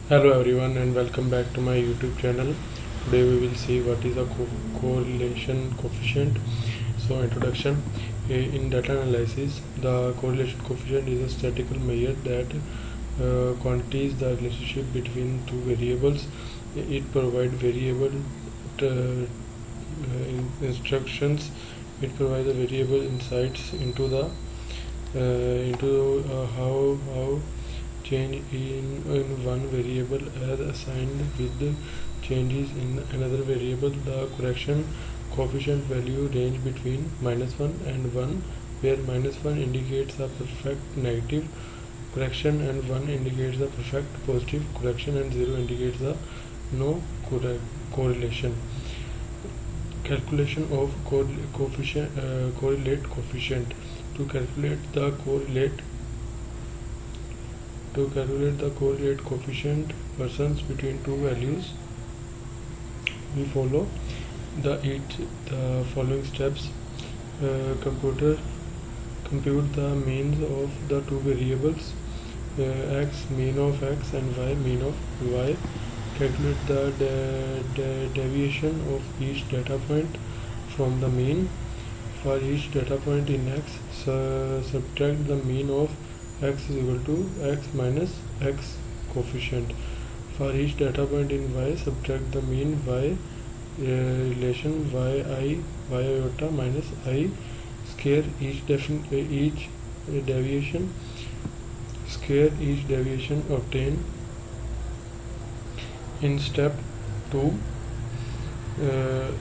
Hello everyone and welcome back to my YouTube channel. Today we will see what is a correlation coefficient. So introduction. In data analysis, the correlation coefficient is a statistical measure that quantities the relationship between two variables. It provides variable instructions. It provides a variable insights into the how change in one variable as assigned with the changes in another variable. The correction coefficient value range between -1 and 1, where -1 indicates a perfect negative correction and 1 indicates the perfect positive correction and 0 indicates the no correlation. Calculation of correlate coefficient. To calculate the correlate coefficient persons between two values, we follow the following steps. Computer compute the means of the two variables, x mean of x and y mean of y. Calculate the deviation of each data point from the mean. For each data point in x, subtract the mean of x is equal to x minus x coefficient. For each data point in y, subtract the mean y relation y iota minus I square each deviation obtained in step 2,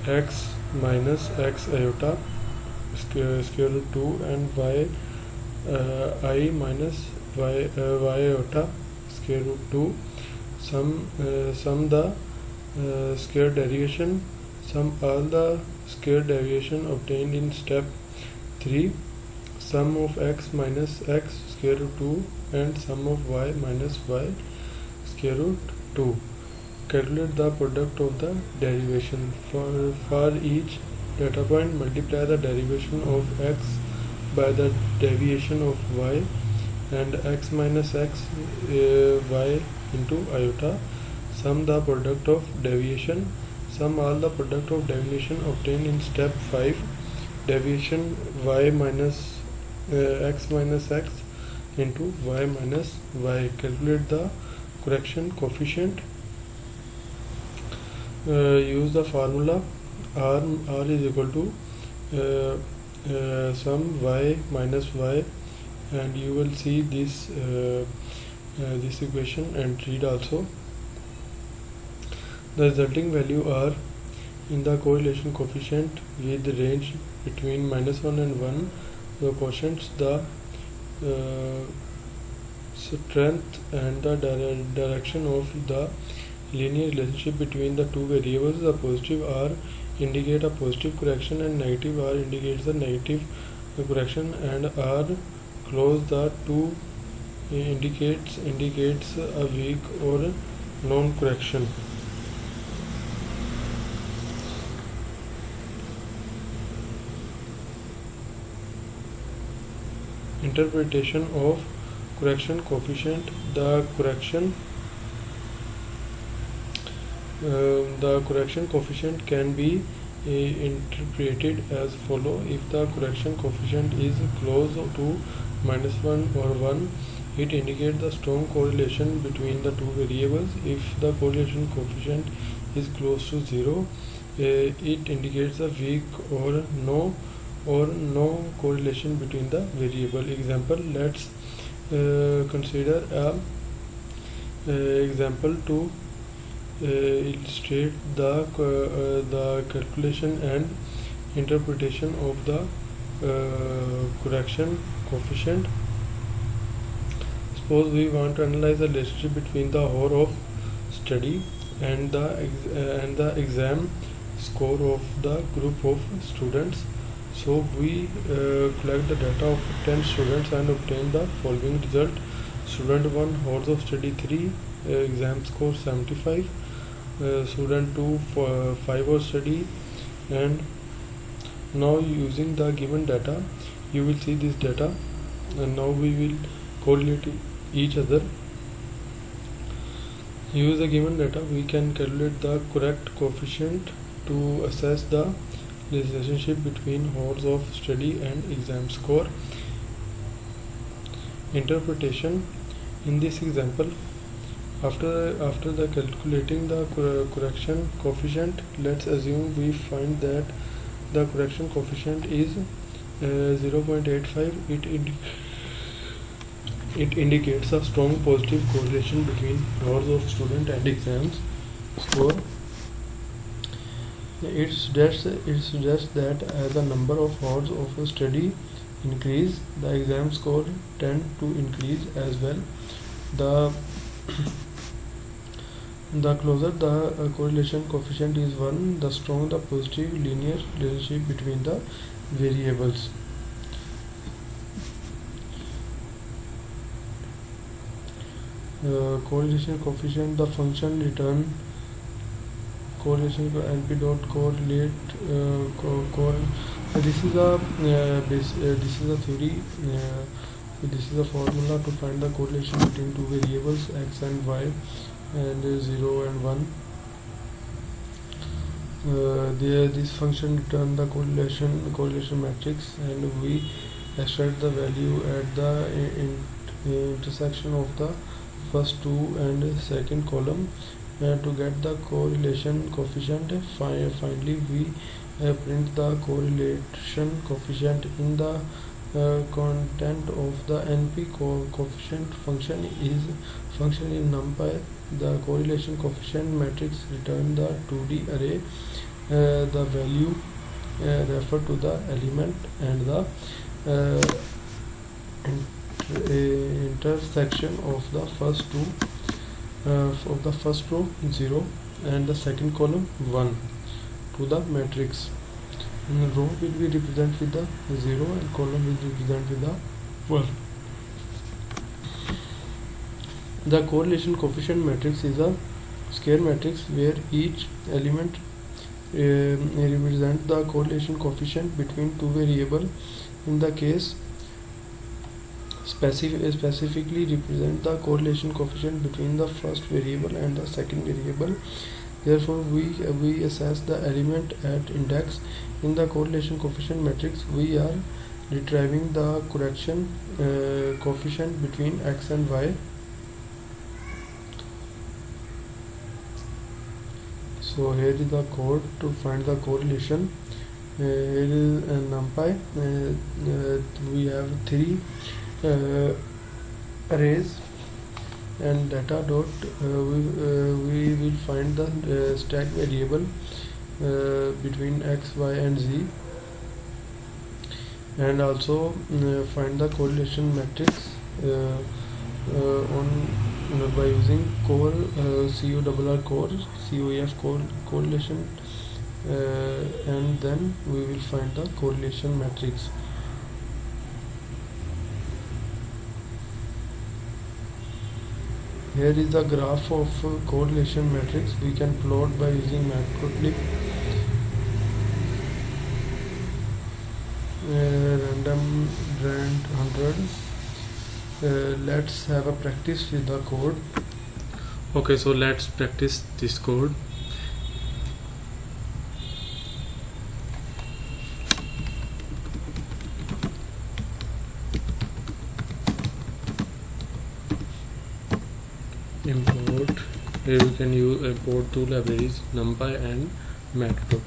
x minus x iota square root 2 and y I minus y iota square root 2. Sum the square derivation. Sum all the square derivation obtained in step 3. Sum of x minus x square root 2 and sum of y minus y square root 2. Calculate the product of the derivation. For each data point, multiply the derivation of x by the deviation of y and x minus x y into iota. Sum the product of deviation. Sum all the product of deviation obtained in step 5. Deviation y minus x minus x into y minus y. Calculate the correction coefficient. Use the formula r is equal to sum y minus y, and you will see this equation and read also. The resulting value are in the correlation coefficient with the range between -1 and 1. The quotients, the strength and the direction of the linear relationship between the two variables. The positive R indicate a positive correction and negative R indicates the negative correction, and R close the two indicates a weak or non-correction. Interpretation of correction coefficient. The correction coefficient can be interpreted as follow. If the correction coefficient is close to -1 or 1, it indicates the strong correlation between the two variables. If the correlation coefficient is close to 0, it indicates a weak or no correlation between the variable. Example, let's consider example to illustrate the calculation and interpretation of the correction coefficient. Suppose we want to analyze the relationship between the hour of study and the exam score of the group of students. So we collect the data of 10 students and obtain the following result. Student 1 hours of study 3, exam score 75. Student 2 for 5 hours study. And now using the given data, you will see this data, and now we will correlate each other. use the given data, we can calculate the correct coefficient to assess the relationship between hours of study and exam score. Interpretation. In this example, after the calculating the correction coefficient, let's assume we find that the correction coefficient is 0.85. It indicates a strong positive correlation between hours of student and exams score. It suggests that as the number of hours of study increase, the exam score tend to increase as well. The closer the correlation coefficient is 1, the stronger the positive linear relationship between the variables. Correlation coefficient, the function return correlation NP dot correlate this is a theory. This is a formula to find the correlation between two variables x and y and 0 and 1. This function return the correlation matrix, and we extract the value at the intersection of the first two and second column to get the correlation coefficient. Finally, we print the correlation coefficient in the content of the NP coefficient function is function in NumPy. The correlation coefficient matrix return the 2D array. The value refer to the element and the intersection of the first two of the first row 0 and the second column 1 to the matrix. And row will be represented with the 0 and column will be represented with the 1. The correlation coefficient matrix is a square matrix where each element represents the correlation coefficient between two variables. In the case specifically represent the correlation coefficient between the first variable and the second variable. Therefore, we assess the element at index. In the correlation coefficient matrix, we are retrieving the correction coefficient between x and y. So here is the code to find the correlation. Here is NumPy. We have 3 arrays and data dot. We will find the stack variable between x, y, and z, and also find the correlation matrix by using core COF correlation, and then we will find the correlation matrix. Here is the graph of correlation matrix. We can plot by using matplotlib. Random rand 100. Let's have a practice with the code. Okay, so let's practice this code. Import. Here we can import two libraries, NumPy and matplotlib.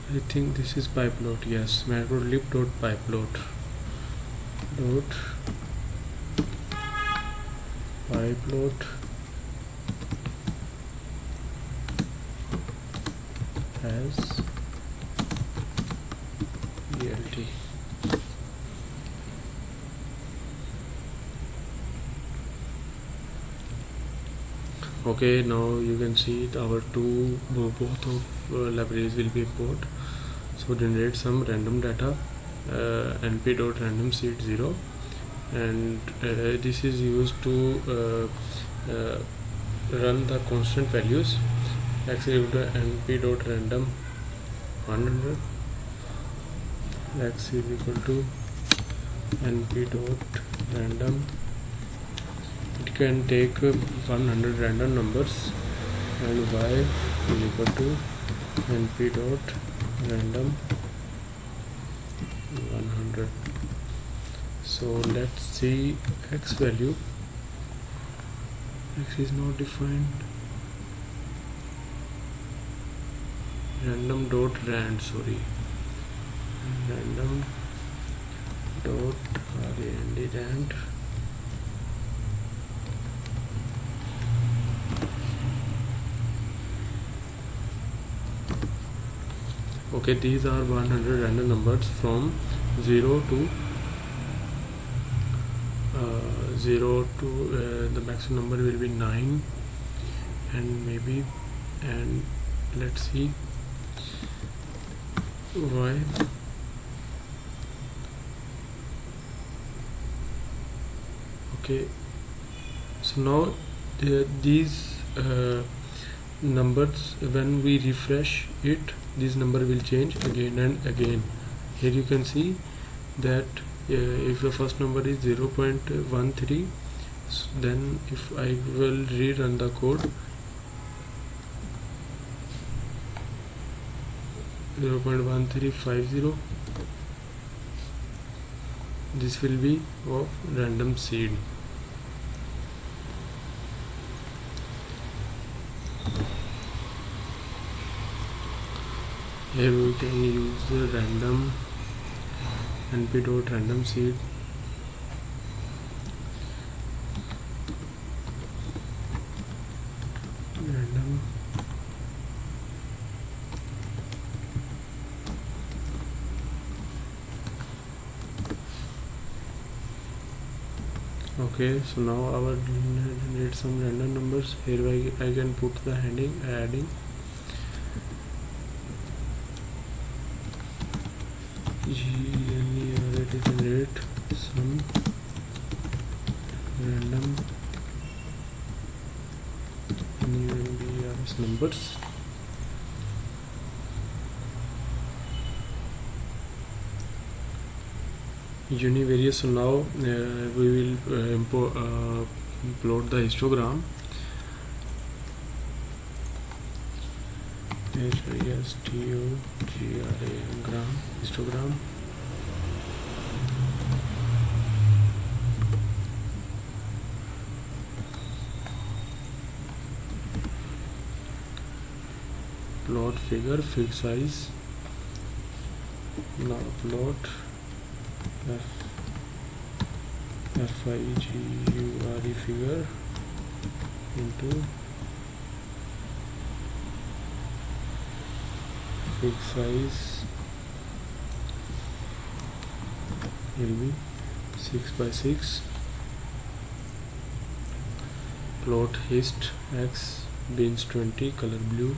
I think this is pyplot. Yes, matplotlib.pyplot. Pyplot has ELT. Okay, now you can see our both of libraries will be imported. So generate some random data, np.random seed 0, and this is used to run the constant values. X equal to np.random 100, x is equal to np dot random. It can take 100 random numbers, and y is equal to np dot random 100. So let's see x value. X is not defined. Random dot rand, sorry, random dot rand. Okay, these are 100 random numbers from 0 to the maximum number will be 9, and maybe, and let's see why. Okay, so now these numbers, when we refresh it, this number will change again and again. Here you can see that if the first number is 0.13, then if I will rerun the code, 0.1350, this will be of random seed. Here we can use the random np dot random seed. Random. Okay, so now our need some random numbers. Here I can put the heading adding generate some random univariate numbers. Univariate. So now we will upload the histogram. Histogram. Plot figure, fig size. Now plot figure figure into fig size will be 6x6. Plot hist x bins 20, color blue.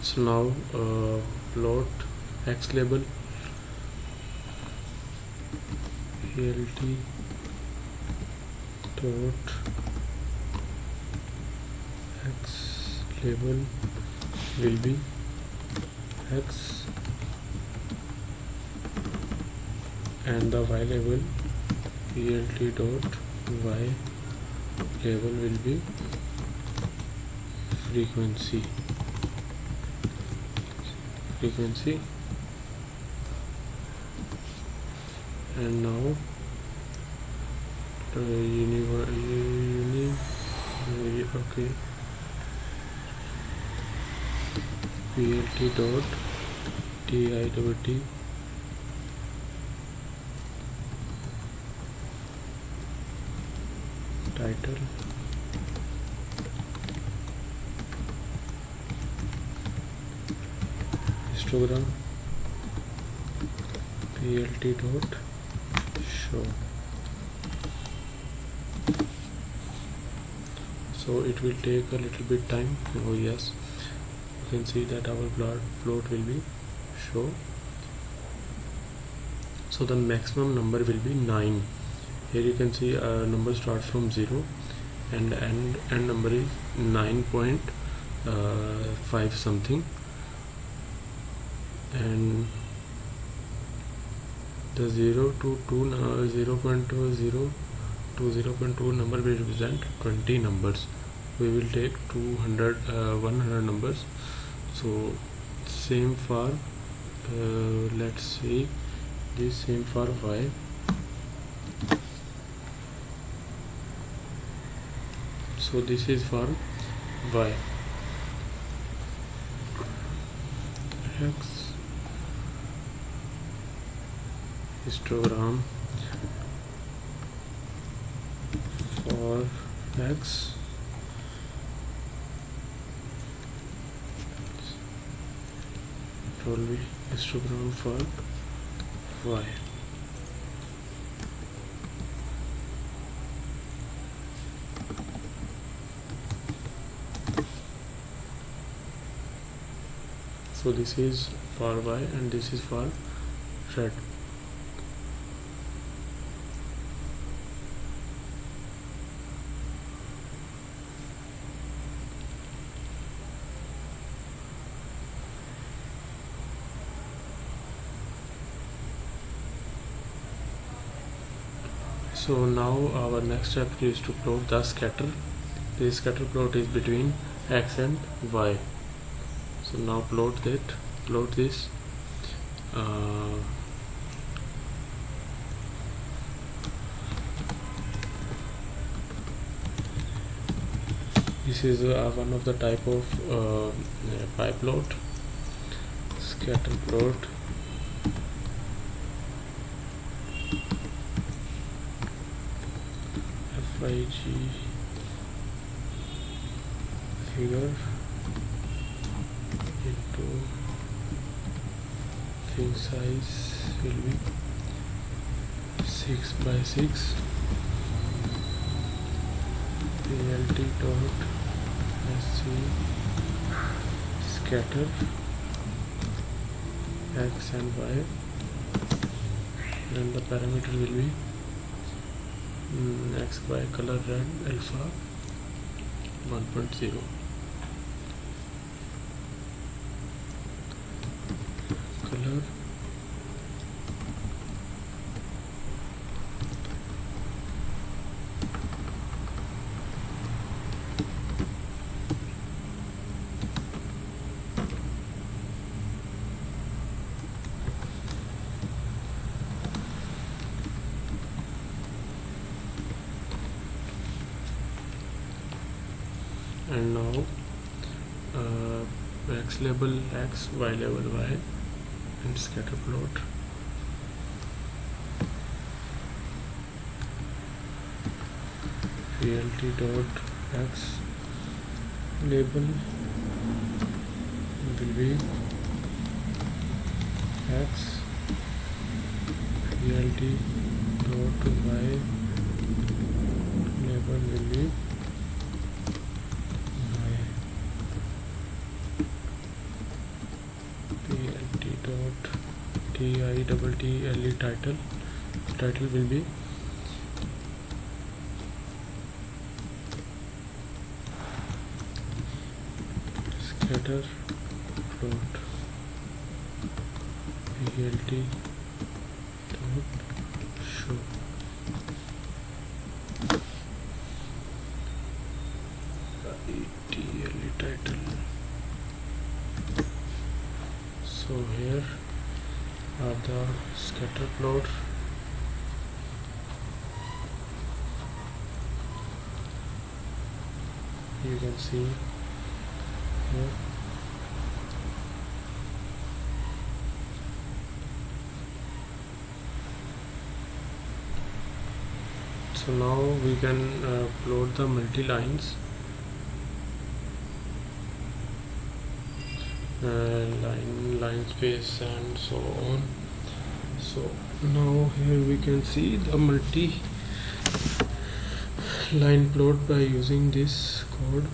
So now plot x label alt dot x label will be x, and the y label alt dot y label will be frequency. you can see. And now okay, plt dot didt title histogram plt dot show. So it will take a little bit time. Oh yes, you can see that our float will be show. So the maximum number will be 9. Here you can see number starts from 0 and end number is 9.5 something, and the 0 to 0.0 to 0.2 number will represent 20 numbers. We will take 100 numbers. So same for let's see this same for y. So this is for y. X histogram for x, it will be histogram for y. So this is for y and this is for z. So now our next step is to plot the scatter. The scatter plot is between x and y. So now plot this. This is one of the type of pie plot, scatter plot. FIG figure into thing size will be 6 by 6. plt dot sc scatter x and y, and the parameter will be xy color red alpha 1.0. color and now x label x, y label y, and scatter plot. plt dot x label will be x, plt dot y label will be plt dot title title will be scatter plot plt dot show. title. So So here are the scatter plot. You can see here. So now we can plot the multi-lines, line space and so on. So now here we can see the multi-line plot by using this code.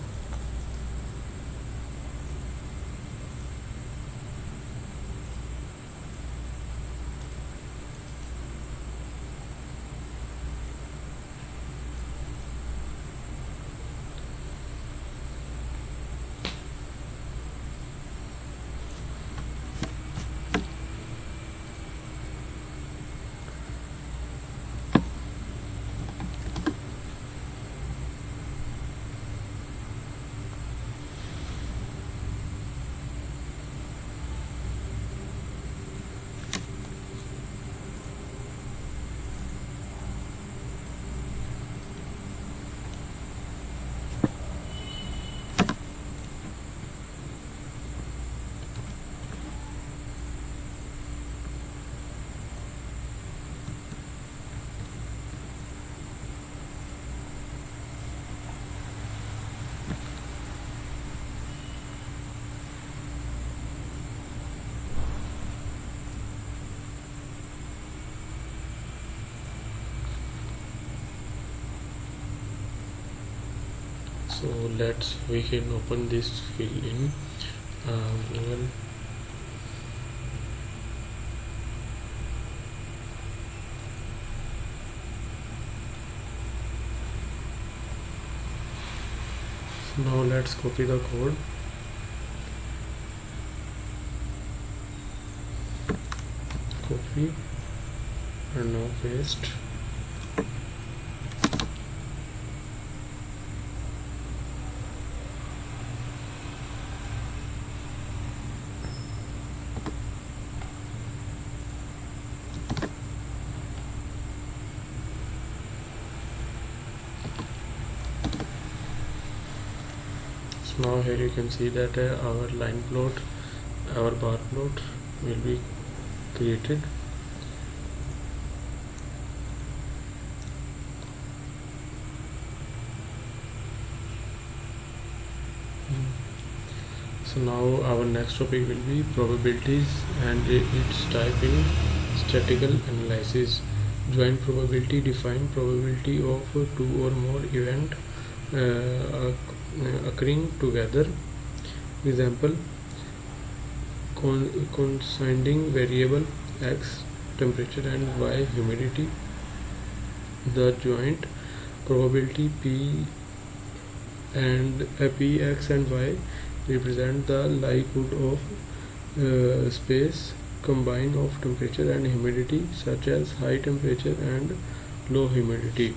So we can open this field in Google. So now let's copy the code. Copy and now paste. Now here you can see that our line plot, our bar plot will be created. So now our next topic will be probabilities and its type in statistical analysis. Joint probability: define probability of two or more event occurring together. Example: considering variable x, temperature, and y, humidity. The joint probability p x and y represent the likelihood of space combined of temperature and humidity, such as high temperature and low humidity.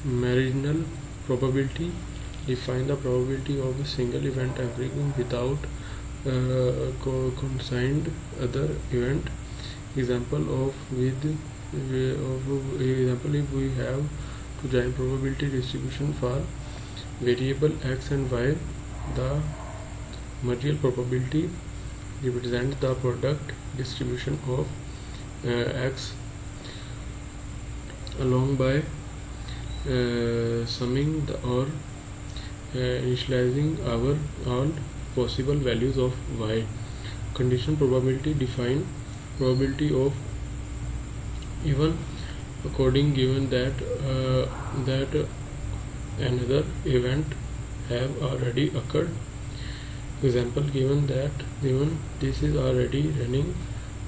Marginal probability: define the probability of a single event occurring without consigned other event. Example: if we have two giant probability distribution for variable x and y, the marginal probability represents the product distribution of x along by summing or initializing all possible values of y. Conditional probability: define probability of even according given that another event have already occurred. Example: given this is already running,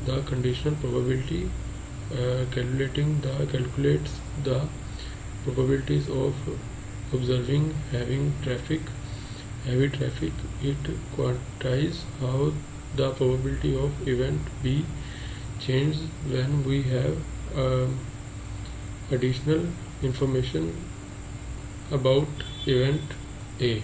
the conditional probability calculates the probabilities of observing heavy traffic. It quantifies how the probability of event B changes when we have additional information about event A.